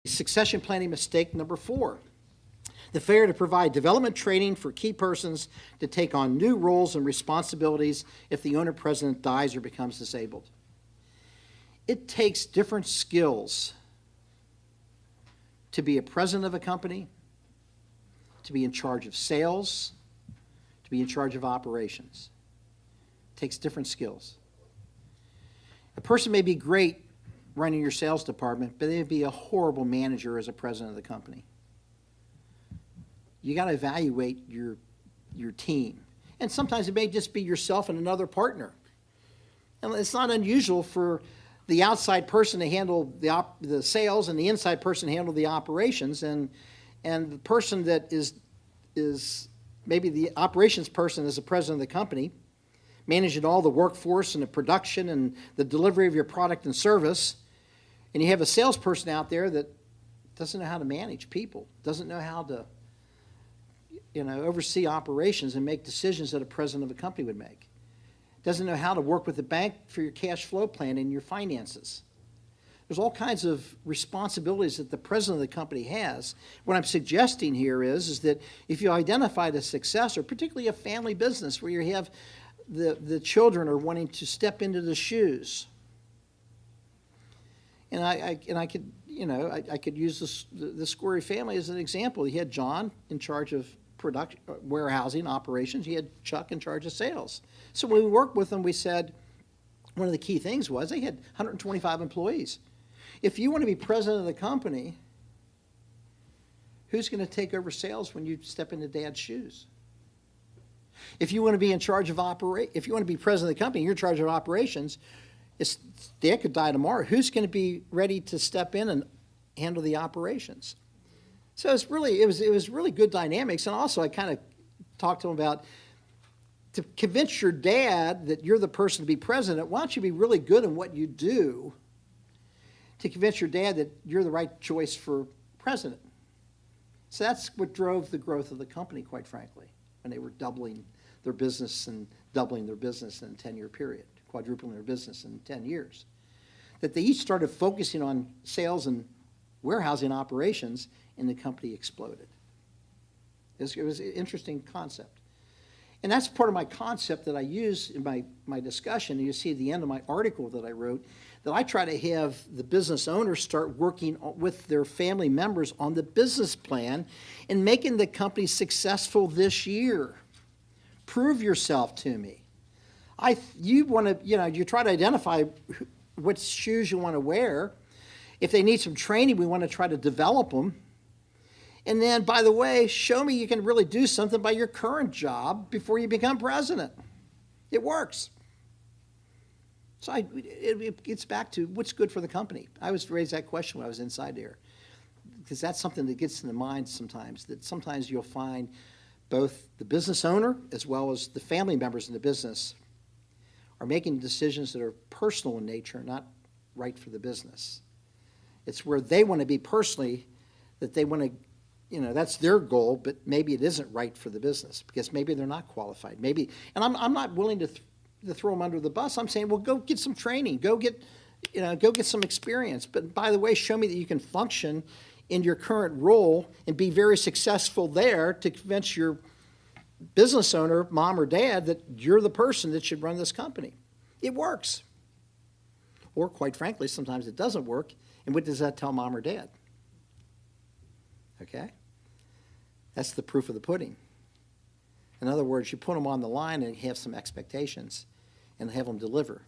Succession planning mistake number 4. The failure to provide development training for key persons to take on new roles and responsibilities if the owner-president dies or becomes disabled. It takes different skills to be a president of a company, to be in charge of sales, to be in charge of operations. It takes different skills. A person may be great running your sales department, but they'd be a horrible manager as a president of the company. You got to evaluate your team. And sometimes it may just be yourself and another partner. And it's not unusual for the outside person to handle the sales and the inside person to handle the operations. And the person that is maybe the operations person is the president of the company, managing all the workforce and the production and the delivery of your product and service. And you have a salesperson out there that doesn't know how to manage people, doesn't know how to oversee operations and make decisions that a president of a company would make. Doesn't know how to work with the bank for your cash flow plan and your finances. There's all kinds of responsibilities that the president of the company has. What I'm suggesting here is that if you identify the successor, particularly a family business where you have the children are wanting to step into the shoes, and I could use the Squarey family as an example. You had John in charge of production, warehousing operations. You had Chuck in charge of sales. So when we worked with them, we said one of the key things was they had 125 employees. If you want to be president of the company, who's going to take over sales when you step into Dad's shoes? If you want to be in charge of if you want to be president of the company, you're in charge of operations. Dad could die tomorrow. Who's going to be ready to step in and handle the operations? So it was really good dynamics. And also I kind of talked to him about, to convince your dad that you're the person to be president, why don't you be really good in what you do to convince your dad that you're the right choice for president? So that's what drove the growth of the company, quite frankly, when they were doubling their business in a 10-year period, quadrupling their business in 10 years. That they each started focusing on sales and warehousing operations, and the company exploded. It was an interesting concept. And that's part of my concept that I use in my discussion. And you see at the end of my article that I wrote, that I try to have the business owners start working with their family members on the business plan and making the company successful this year. Prove yourself to me. You try to identify what shoes you want to wear. If they need some training, we want to try to develop them. And then, by the way, show me you can really do something by your current job before you become president. It works. So it gets back to what's good for the company. I always raise that question when I was inside there, because that's something that gets in the mind sometimes, that sometimes you'll find both the business owner as well as the family members in the business are making decisions that are personal in nature, not right for the business. It's where they want to be personally, that they want to, that's their goal, but maybe it isn't right for the business because maybe they're not qualified. Maybe, and I'm not willing to throw them under the bus. I'm saying, well, go get some training, go get some experience. But by the way, show me that you can function in your current role and be very successful there to convince your business owner, mom or dad, that you're the person that should run this company. It works. Or quite frankly, sometimes it doesn't work. And what does that tell mom or dad? Okay? That's the proof of the pudding. In other words, you put them on the line and have some expectations and have them deliver.